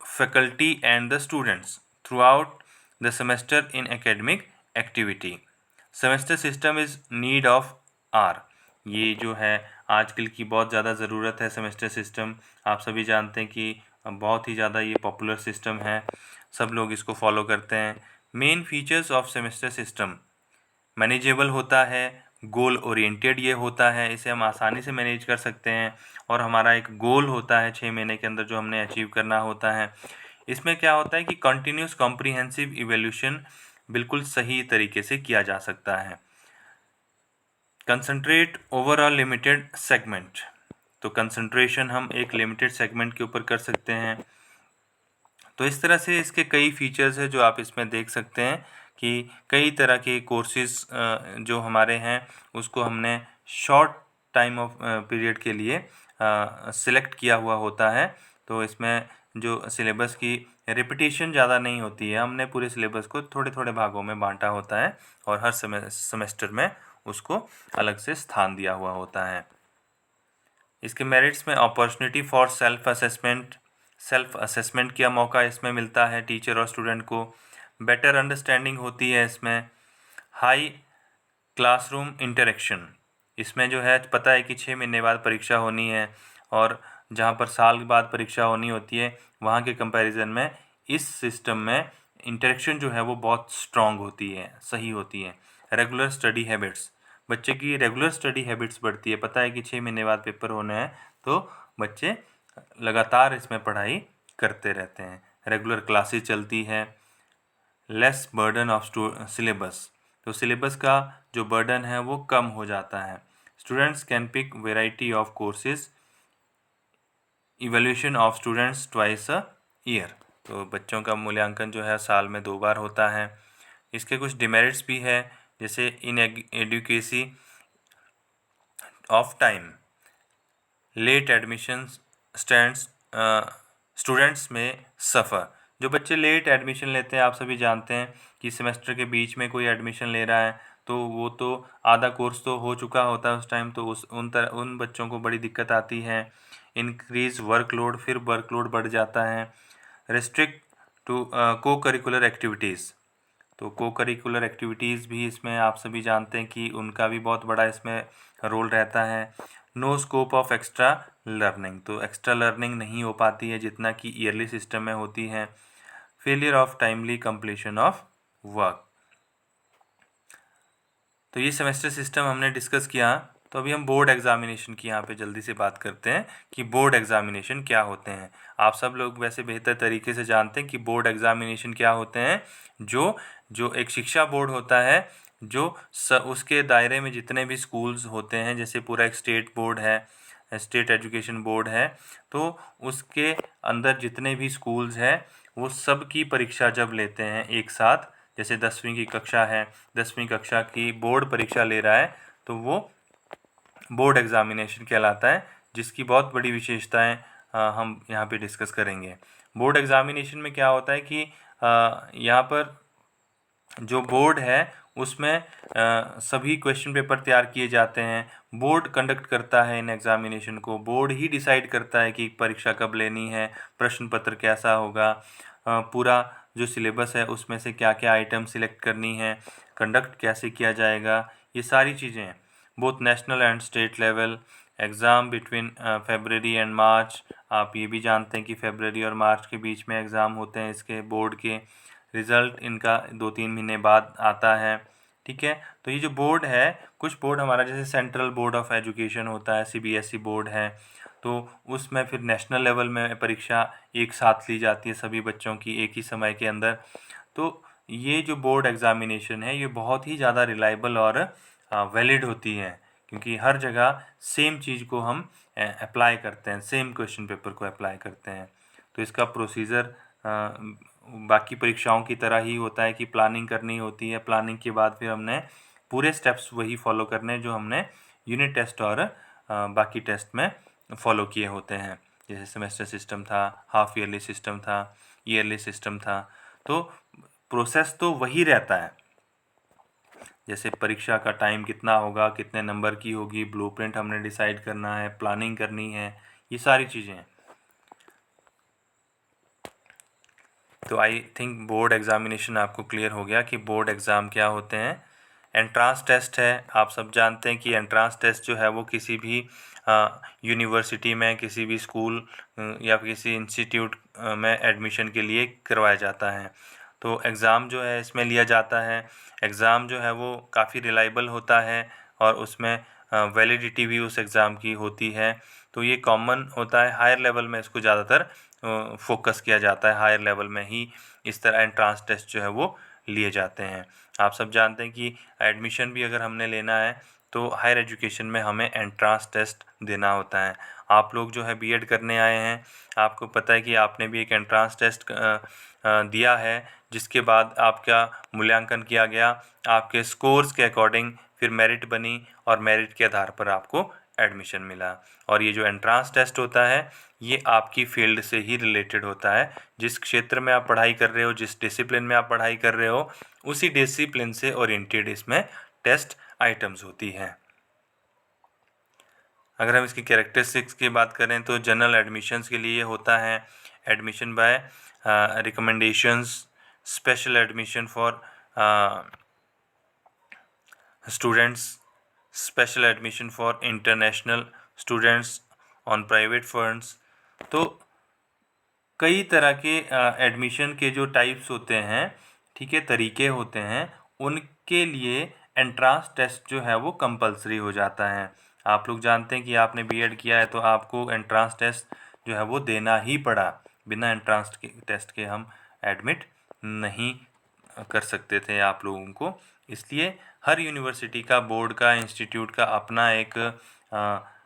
faculty and the students throughout the semester in academic activity. Semester system is need of R, ये जो है आजकल की बहुत ज़्यादा ज़रूरत है semester system. आप सभी जानते हैं कि बहुत ही ज़्यादा ये पॉपुलर सिस्टम है, सब लोग इसको फॉलो करते हैं। Main features of semester system, manageable होता है, गोल ओरिएंटेड ये होता है, इसे हम आसानी से मैनेज कर सकते हैं और हमारा एक गोल होता है 6 महीने के अंदर जो हमने अचीव करना होता है। इसमें क्या होता है कि कंटिन्यूस कॉम्प्रिहेंसिव इवैल्यूएशन बिल्कुल सही तरीके से किया जा सकता है। Concentrate over a limited segment, तो कंसंट्रेशन हम एक लिमिटेड सेगमेंट के ऊपर कर सकते हैं। तो इस तरह से इसके कई फीचर्स हैं जो आप इसमें देख सकते हैं कि कई तरह के कोर्सेज जो हमारे हैं उसको हमने शॉर्ट टाइम ऑफ पीरियड के लिए सिलेक्ट किया हुआ होता है। तो इसमें जो सिलेबस की रिपीटिशन ज़्यादा नहीं होती है, हमने पूरे सिलेबस को थोड़े थोड़े भागों में बांटा होता है और हर सेमेस्टर में उसको अलग से स्थान दिया हुआ होता है। इसके मेरिट्स में अपॉर्चुनिटी फॉर सेल्फ असेसमेंट का मौका इसमें मिलता है टीचर और स्टूडेंट को। बेटर अंडरस्टैंडिंग होती है इसमें। हाई क्लासरूम इंटरेक्शन, इसमें जो है पता है कि 6 महीने बाद परीक्षा होनी है और जहाँ पर साल बाद परीक्षा होनी होती है वहाँ के कंपैरिजन में इस सिस्टम में इंटरेक्शन जो है वो बहुत स्ट्रॉन्ग होती है, सही होती है। रेगुलर स्टडी हैबिट्स, बच्चे की रेगुलर स्टडी हैबिट्स बढ़ती है, पता है कि 6 महीने बाद पेपर होने हैं तो बच्चे लगातार इसमें पढ़ाई करते रहते हैं। रेगुलर क्लासेस चलती है। लेस बर्डन ऑफ सिलेबस, तो सिलेबस का जो बर्डन है वो कम हो जाता है। Students can pick variety of courses. Evaluation of students twice a year, तो बच्चों का मूल्यांकन जो है साल में 2 बार होता है। इसके कुछ डिमेरिट्स भी है, जैसे inadequacy of time, late admission students में सफ़र, जो बच्चे लेट एडमिशन लेते हैं, आप सभी जानते हैं कि सेमेस्टर के बीच में कोई एडमिशन ले रहा है तो वो तो आधा कोर्स तो हो चुका होता है उस टाइम, तो उन बच्चों को बड़ी दिक्कत आती है। इंक्रीज वर्कलोड, फिर वर्कलोड बढ़ जाता है। रिस्ट्रिक्ट टू को करिकुलर एक्टिविटीज़, तो को करिकुलर एक्टिविटीज़ भी इसमें आप सभी जानते हैं कि उनका भी बहुत बड़ा इसमें रोल रहता है। No scope of extra learning, तो एक्स्ट्रा लर्निंग नहीं हो पाती है जितना कि ईयरली सिस्टम में होती है। Failure of timely completion of work, तो ये सेमेस्टर सिस्टम हमने डिस्कस किया। तो अभी हम बोर्ड एग्जामिनेशन की यहाँ पे जल्दी से बात करते हैं कि बोर्ड एग्जामिनेशन क्या होते हैं। आप सब लोग वैसे बेहतर तरीके से जानते हैं कि बोर्ड एग्जामिनेशन क्या होते हैं। जो जो एक शिक्षा बोर्ड होता है, जो उसके दायरे में जितने भी स्कूल्स होते हैं, जैसे पूरा एक स्टेट बोर्ड है, स्टेट एजुकेशन बोर्ड है, तो उसके अंदर जितने भी स्कूल्स हैं वो सब की परीक्षा जब लेते हैं एक साथ, जैसे 10वीं की कक्षा है, 10वीं कक्षा की बोर्ड परीक्षा ले रहा है तो वो बोर्ड एग्जामिनेशन कहलाता है, जिसकी बहुत बड़ी विशेषताएं हम यहाँ पे डिस्कस करेंगे। बोर्ड एग्जामिनेशन में क्या होता है कि यहाँ पर जो बोर्ड है उसमें सभी क्वेश्चन पेपर तैयार किए जाते हैं। बोर्ड कंडक्ट करता है इन एग्जामिनेशन को, बोर्ड ही डिसाइड करता है कि परीक्षा कब लेनी है, प्रश्न पत्र कैसा होगा, पूरा जो सिलेबस है उसमें से क्या क्या आइटम सिलेक्ट करनी है, कंडक्ट कैसे किया जाएगा, ये सारी चीज़ें हैं। Both national and state level exam between February and March, आप ये भी जानते हैं कि फरवरी और मार्च के बीच में एग्ज़ाम होते हैं इसके बोर्ड के। रिज़ल्ट इनका 2-3 महीने बाद आता है, ठीक है। तो ये जो बोर्ड है, कुछ बोर्ड हमारा जैसे सेंट्रल बोर्ड ऑफ एजुकेशन होता है, सीबीएसई बोर्ड है, तो उसमें फिर नेशनल लेवल में परीक्षा एक साथ ली जाती है सभी बच्चों की एक ही समय के अंदर। तो ये जो बोर्ड एग्ज़ामिनेशन है ये बहुत ही ज़्यादा रिलायबल और वैलिड होती है, क्योंकि हर जगह सेम चीज़ को हम अप्लाई करते हैं, सेम क्वेश्चन पेपर को अप्लाई करते हैं। तो इसका प्रोसीजर बाकी परीक्षाओं की तरह ही होता है कि प्लानिंग करनी होती है, प्लानिंग के बाद फिर हमने पूरे स्टेप्स वही फॉलो करने जो हमने यूनिट टेस्ट और बाकी टेस्ट में फॉलो किए होते हैं। जैसे सेमेस्टर सिस्टम था, हाफ ईयरली सिस्टम था, ईयरली सिस्टम था, तो प्रोसेस तो वही रहता है। जैसे परीक्षा का टाइम कितना होगा, कितने नंबर की होगी, ब्लूप्रिंट हमने डिसाइड करना है, प्लानिंग करनी है, ये सारी चीज़ें हैं। तो आई थिंक बोर्ड एग्ज़ामिनेशन आपको क्लियर हो गया कि बोर्ड एग्ज़ाम क्या होते हैं। एंट्रांस टेस्ट है। आप सब जानते हैं कि एंट्रांस टेस्ट जो है वो किसी भी यूनिवर्सिटी में, किसी भी स्कूल या किसी इंस्टीट्यूट में एडमिशन के लिए करवाया जाता है। तो एग्ज़ाम जो है इसमें लिया जाता है। एग्ज़ाम जो है वो काफ़ी रिलायबल होता है और उसमें वैलिडिटी भी उस एग्ज़ाम की होती है। तो ये कॉमन होता है, हायर लेवल में इसको ज़्यादातर फोकस किया जाता है। हायर लेवल में ही इस तरह एंट्रांस टेस्ट जो है वो लिए जाते हैं। आप सब जानते हैं कि एडमिशन भी अगर हमने लेना है तो हायर एजुकेशन में हमें एंट्रांस टेस्ट देना होता है। आप लोग जो है बीएड करने आए हैं, आपको पता है कि आपने भी एक एंट्रांस टेस्ट दिया है, जिसके बाद आपका मूल्यांकन किया गया, आपके स्कोर्स के अकॉर्डिंग फिर मेरिट बनी और मेरिट के आधार पर आपको एडमिशन मिला। और ये जो एंट्रांस टेस्ट होता है ये आपकी फील्ड से ही रिलेटेड होता है। जिस क्षेत्र में आप पढ़ाई कर रहे हो, जिस डिसिप्लिन में आप पढ़ाई कर रहे हो, उसी डिसिप्लिन से ओरिएंटेड इसमें टेस्ट आइटम्स होती हैं। अगर हम इसकी कैरेक्टरिस्टिक्स की बात करें तो जनरल एडमिशन्स के लिए होता है admission by recommendations, special admission for students, special admission for international students on private funds. तो कई तरह के एडमिशन के जो टाइप्स होते हैं, ठीक है, तरीके होते हैं, उनके लिए एंट्रांस टेस्ट जो है वो कंपलसरी हो जाता है। आप लोग जानते हैं कि आपने बीएड किया है तो आपको एंट्रांस टेस्ट जो है वो देना ही पड़ा। बिना एंट्रांस टेस्ट के हम एडमिट नहीं कर सकते थे आप लोगों को। इसलिए हर यूनिवर्सिटी का, बोर्ड का, इंस्टीट्यूट का अपना एक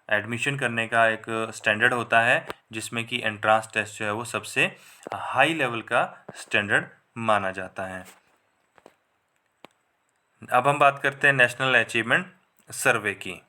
एडमिशन करने का एक स्टैंडर्ड होता है, जिसमें कि एंट्रांस टेस्ट जो है वो सबसे हाई लेवल का स्टैंडर्ड माना जाता है। अब हम बात करते हैं नेशनल अचीवमेंट सर्वे की।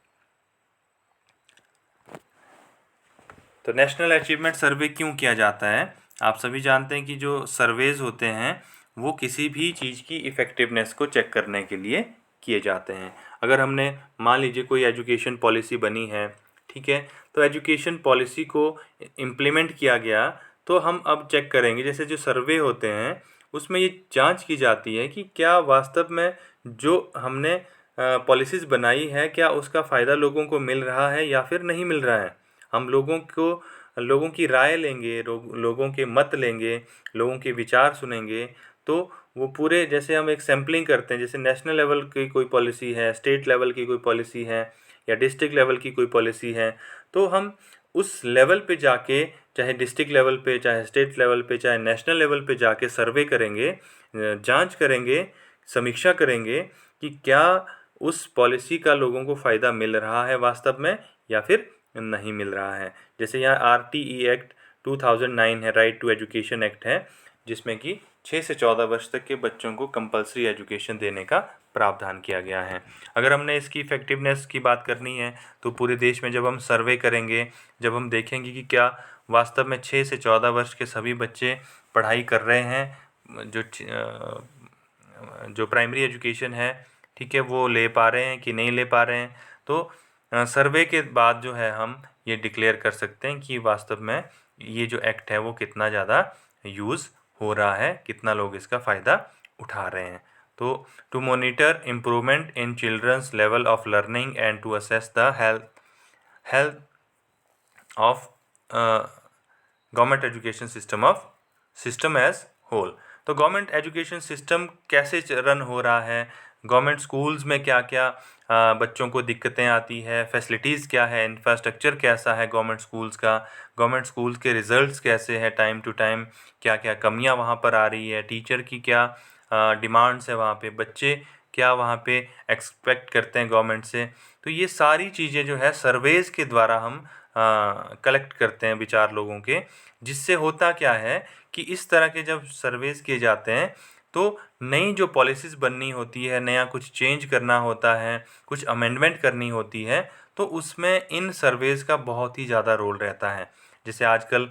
तो नेशनल अचीवमेंट सर्वे क्यों किया जाता है? आप सभी जानते हैं कि जो सर्वेज होते हैं वो किसी भी चीज़ की इफ़ेक्टिवनेस को चेक करने के लिए किए जाते हैं। अगर हमने मान लीजिए कोई एजुकेशन पॉलिसी बनी है, ठीक है, तो एजुकेशन पॉलिसी को इम्प्लीमेंट किया गया, तो हम अब चेक करेंगे, जैसे जो सर्वे होते हैं उसमें ये जांच की जाती है कि क्या वास्तव में जो हमने पॉलिसीज़ बनाई है क्या उसका फ़ायदा लोगों को मिल रहा है या फिर नहीं मिल रहा है। हम लोगों की राय लेंगे, लोगों के मत लेंगे, लोगों के विचार सुनेंगे, तो वो पूरे, जैसे हम एक सैम्पलिंग करते हैं, जैसे नेशनल लेवल की कोई पॉलिसी है, स्टेट लेवल की कोई पॉलिसी है या डिस्ट्रिक्ट लेवल की कोई पॉलिसी है, तो हम उस लेवल पे जाके, चाहे डिस्ट्रिक्ट लेवल पे, चाहे स्टेट लेवल पे, चाहे नेशनल लेवल पे जाके सर्वे करेंगे, जांच करेंगे, समीक्षा करेंगे कि क्या उस पॉलिसी का लोगों को फ़ायदा मिल रहा है वास्तव में या फिर नहीं मिल रहा है। जैसे यहाँ RTE एक्ट 2009 है, राइट टू एजुकेशन एक्ट है, जिसमें कि 6 से 14 वर्ष तक के बच्चों को कंपलसरी एजुकेशन देने का प्रावधान किया गया है। अगर हमने इसकी इफ़ेक्टिवनेस की बात करनी है तो पूरे देश में जब हम सर्वे करेंगे, जब हम देखेंगे कि क्या वास्तव में 6 से 14 वर्ष के सभी बच्चे पढ़ाई कर रहे हैं, जो प्राइमरी एजुकेशन है, ठीक है, वो ले पा रहे हैं कि नहीं ले पा रहे हैं, तो सर्वे के बाद जो है हम ये डिक्लेयर कर सकते हैं कि वास्तव में ये जो एक्ट है वो कितना ज़्यादा यूज़ हो रहा है, कितना लोग इसका फ़ायदा उठा रहे हैं। तो to monitor improvement in children's level of learning and to assess the health of government education system as whole. तो गवर्नमेंट एजुकेशन सिस्टम कैसे रन हो रहा है, गवर्नमेंट स्कूल्स में क्या क्या बच्चों को दिक्कतें आती है, फैसिलिटीज़ क्या है, इंफ्रास्ट्रक्चर कैसा है गवर्नमेंट स्कूल्स का, गवर्नमेंट स्कूल्स के रिज़ल्ट्स कैसे हैं, टाइम टू टाइम क्या क्या कमियां वहाँ पर आ रही है, टीचर की क्या डिमांड्स है, वहाँ पे बच्चे क्या वहाँ पे एक्सपेक्ट करते हैं गवर्नमेंट से। तो ये सारी चीज़ें जो है सर्वेज़ के द्वारा हम कलेक्ट करते हैं विचार लोगों के, जिससे होता क्या है कि इस तरह के जब सर्वेज़ किए जाते हैं तो नई जो पॉलिसीज़ बननी होती है, नया कुछ चेंज करना होता है, कुछ अमेंडमेंट करनी होती है, तो उसमें इन सर्वेज़ का बहुत ही ज़्यादा रोल रहता है। जैसे आजकल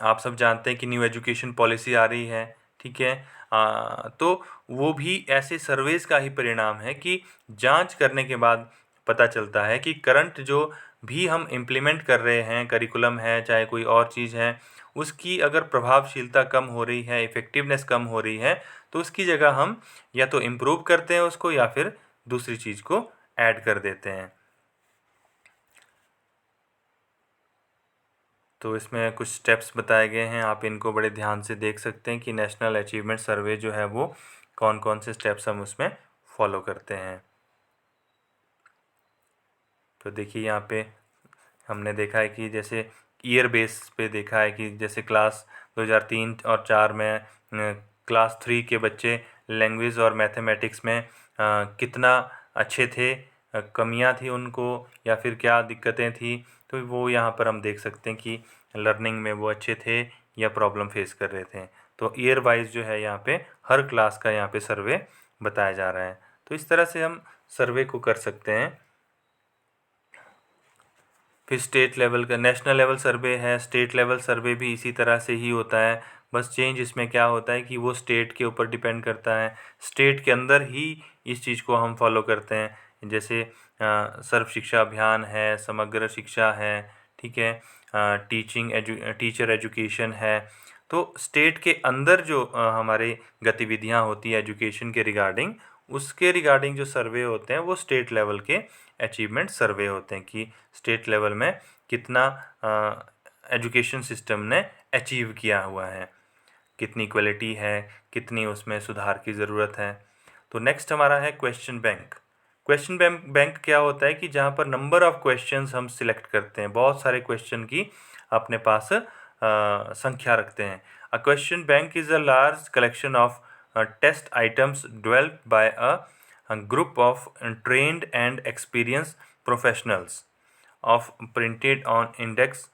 आप सब जानते हैं कि न्यू एजुकेशन पॉलिसी आ रही है, ठीक है, तो वो भी ऐसे सर्वेज़ का ही परिणाम है कि जांच करने के बाद पता चलता है कि करंट जो भी हम इम्प्लीमेंट कर रहे हैं, करिकुलम है चाहे कोई और चीज़ है, उसकी अगर प्रभावशीलता कम हो रही है, इफ़ेक्टिवनेस कम हो रही है, तो उसकी जगह हम या तो इम्प्रूव करते हैं उसको या फिर दूसरी चीज़ को ऐड कर देते हैं। तो इसमें कुछ स्टेप्स बताए गए हैं, आप इनको बड़े ध्यान से देख सकते हैं कि नेशनल अचीवमेंट सर्वे जो है वो कौन कौन से स्टेप्स हम उसमें फॉलो करते हैं। तो देखिए यहाँ पे हमने देखा है कि जैसे ईयर बेस पे देखा है कि जैसे क्लास 2003 और 4 में क्लास 3 के बच्चे लैंग्वेज और मैथमेटिक्स में कितना अच्छे थे, कमियां थी उनको या फिर क्या दिक्कतें थी, तो वो यहाँ पर हम देख सकते हैं कि लर्निंग में वो अच्छे थे या प्रॉब्लम फेस कर रहे थे। तो ईयर वाइज जो है यहाँ पे हर क्लास का यहाँ पे सर्वे बताया जा रहा है। तो इस तरह से हम सर्वे को कर सकते हैं। फिर स्टेट लेवल का नेशनल लेवल सर्वे है, स्टेट लेवल सर्वे भी इसी तरह से ही होता है, बस चेंज इसमें क्या होता है कि वो स्टेट के ऊपर डिपेंड करता है, स्टेट के अंदर ही इस चीज़ को हम फॉलो करते हैं। जैसे सर्व शिक्षा अभियान है, समग्र शिक्षा है, ठीक है, टीचर एजुकेशन है। तो स्टेट के अंदर जो हमारे गतिविधियां होती है एजुकेशन के रिगार्डिंग, उसके रिगार्डिंग जो सर्वे होते हैं वो स्टेट लेवल के अचीवमेंट सर्वे होते हैं कि स्टेट लेवल में कितना एजुकेशन सिस्टम ने अचीव किया हुआ है, कितनी क्वालिटी है, कितनी उसमें सुधार की ज़रूरत है। तो नेक्स्ट हमारा है क्वेश्चन बैंक। क्वेश्चन बैंक क्या होता है कि जहाँ पर नंबर ऑफ़ क्वेश्चंस हम सिलेक्ट करते हैं, बहुत सारे क्वेश्चन की अपने पास संख्या रखते हैं। A question bank is a large collection of test items developed by a group of trained and experienced professionals of printed on index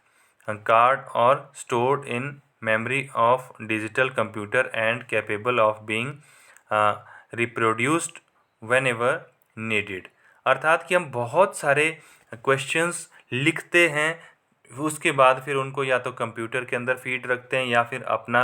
card or stored in memory of digital computer and capable of being reproduced whenever needed। अर्थात कि हम बहुत सारे questions लिखते हैं, उसके बाद फिर उनको या तो कंप्यूटर के अंदर फीड रखते हैं या फिर अपना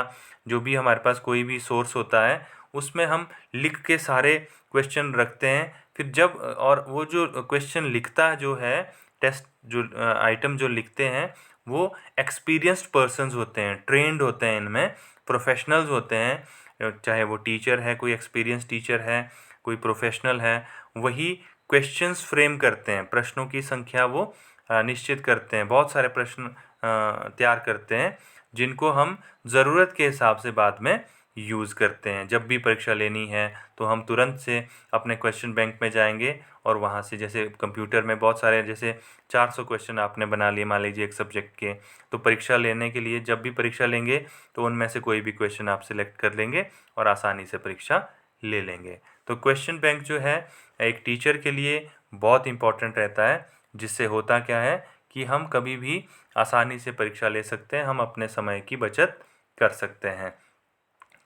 जो भी हमारे पास कोई भी सोर्स होता है उसमें हम लिख के सारे क्वेश्चन रखते हैं। फिर जब और वो जो क्वेश्चन लिखता जो है, टेस्ट जो आइटम जो लिखते हैं वो एक्सपीरियंस्ड पर्सन्स होते हैं, ट्रेंड होते हैं, इनमें प्रोफेशनल्स होते हैं, चाहे वो टीचर है, कोई एक्सपीरियंस टीचर है, कोई प्रोफेशनल है, वही क्वेश्चंस फ्रेम करते हैं, प्रश्नों की संख्या वो निश्चित करते हैं, बहुत सारे प्रश्न तैयार करते हैं जिनको हम ज़रूरत के हिसाब से बाद में यूज़ करते हैं। जब भी परीक्षा लेनी है तो हम तुरंत से अपने क्वेश्चन बैंक में जाएंगे और वहाँ से जैसे कंप्यूटर में बहुत सारे जैसे 400 क्वेश्चन आपने बना लिए मान लीजिए एक सब्जेक्ट के, तो परीक्षा लेने के लिए जब भी परीक्षा लेंगे तो उनमें से कोई भी क्वेश्चन आप सिलेक्ट कर लेंगे और आसानी से परीक्षा ले लेंगे। तो क्वेश्चन बैंक जो है एक टीचर के लिए बहुत इम्पॉर्टेंट रहता है, जिससे होता क्या है कि हम कभी भी आसानी से परीक्षा ले सकते हैं, हम अपने समय की बचत कर सकते हैं।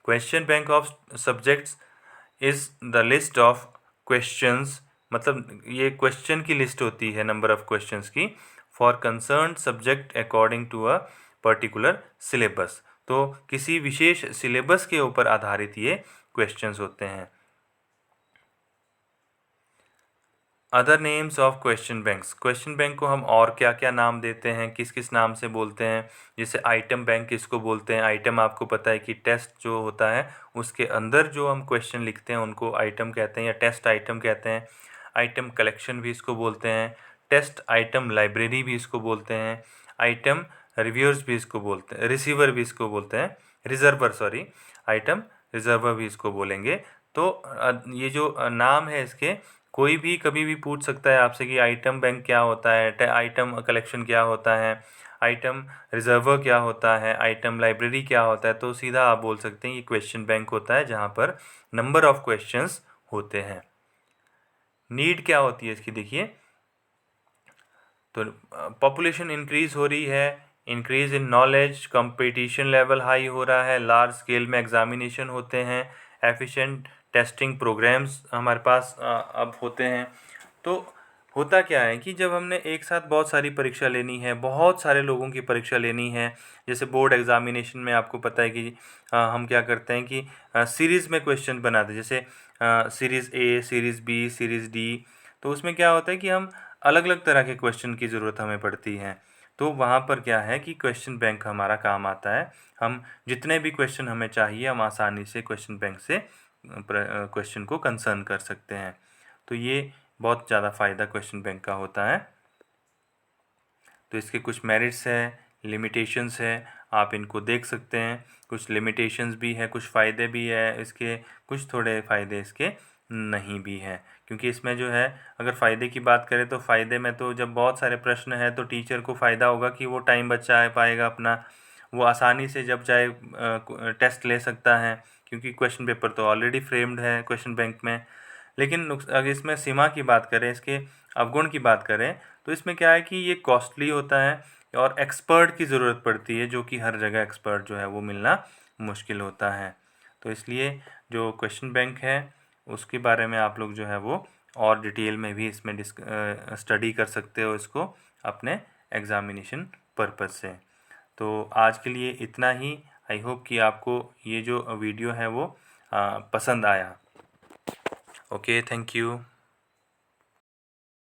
Question bank of subjects is the list of questions, मतलब ये क्वेश्चन की लिस्ट होती है नंबर ऑफ क्वेश्चंस की, for concern subject according to a particular syllabus. तो किसी विशेष सिलेबस के ऊपर आधारित ये क्वेश्चंस होते हैं। Other names of question banks, question bank को हम और क्या क्या नाम देते हैं, किस किस नाम से बोलते हैं, जैसे आइटम बैंक किसको बोलते हैं। आइटम आपको पता है कि टेस्ट जो होता है उसके अंदर जो हम क्वेश्चन लिखते हैं उनको आइटम कहते हैं या टेस्ट आइटम कहते हैं। आइटम कलेक्शन भी इसको बोलते हैं, टेस्ट आइटम लाइब्रेरी भी इसको बोलते हैं, आइटम रिव्यूअर्स भी इसको बोलते हैं, रिसीवर भी इसको बोलते हैं, रिजर्वर सॉरी, आइटम रिजर्वर भी इसको बोलेंगे। तो ये जो नाम है इसके, कोई भी कभी भी पूछ सकता है आपसे कि आइटम बैंक क्या होता है, आइटम कलेक्शन क्या होता है, आइटम रिजर्वर क्या होता है, आइटम लाइब्रेरी क्या होता है, तो सीधा आप बोल सकते हैं ये क्वेश्चन बैंक होता है जहाँ पर नंबर ऑफ क्वेश्चंस होते हैं। नीड क्या होती है इसकी देखिए, तो पॉपुलेशन इंक्रीज हो रही है, increase in knowledge, competition level high हो रहा है, लार्ज स्केल में एग्जामिनेशन होते हैं, एफिशिएंट टेस्टिंग प्रोग्राम्स हमारे पास अब होते हैं। तो होता क्या है कि जब हमने एक साथ बहुत सारी परीक्षा लेनी है, बहुत सारे लोगों की परीक्षा लेनी है, जैसे बोर्ड एग्जामिनेशन में आपको पता है कि हम क्या करते हैं कि सीरीज़ में क्वेश्चन बनाते हैं, जैसे series A, series B, series D. तो उसमें क्या होता है कि हम अलग अलग तरह के क्वेश्चन की ज़रूरत हमें पड़ती है, तो वहाँ पर क्या है कि क्वेश्चन बैंक हमारा काम आता है। हम जितने भी क्वेश्चन हमें चाहिए हम आसानी से क्वेश्चन बैंक से क्वेश्चन को कंसर्न कर सकते हैं। तो ये बहुत ज़्यादा फ़ायदा क्वेश्चन बैंक का होता है। तो इसके कुछ मेरिट्स हैं, लिमिटेशंस है, आप इनको देख सकते हैं। कुछ लिमिटेशंस भी है, कुछ फ़ायदे भी है इसके, कुछ थोड़े फ़ायदे इसके नहीं भी हैं। क्योंकि इसमें जो है अगर फ़ायदे की बात करें तो फ़ायदे में तो जब बहुत सारे प्रश्न हैं तो टीचर को फ़ायदा होगा कि वो टाइम बचा पाएगा अपना, वो आसानी से जब चाहे टेस्ट ले सकता है, क्योंकि क्वेश्चन पेपर तो ऑलरेडी फ्रेम्ड है क्वेश्चन बैंक में। लेकिन अगर इसमें सीमा की बात करें, इसके अवगुण की बात करें, तो इसमें क्या है कि ये कॉस्टली होता है और एक्सपर्ट की ज़रूरत पड़ती है, जो कि हर जगह एक्सपर्ट जो है वो मिलना मुश्किल होता है। तो इसलिए जो क्वेश्चन बैंक है उसके बारे में आप लोग जो है वो और डिटेल में भी इसमें स्टडी कर सकते हो इसको अपने एग्ज़ामिनेशन पर्पज़ से। तो आज के लिए इतना ही। आई होप कि आपको ये जो वीडियो है वो पसंद आया। Okay, thank you.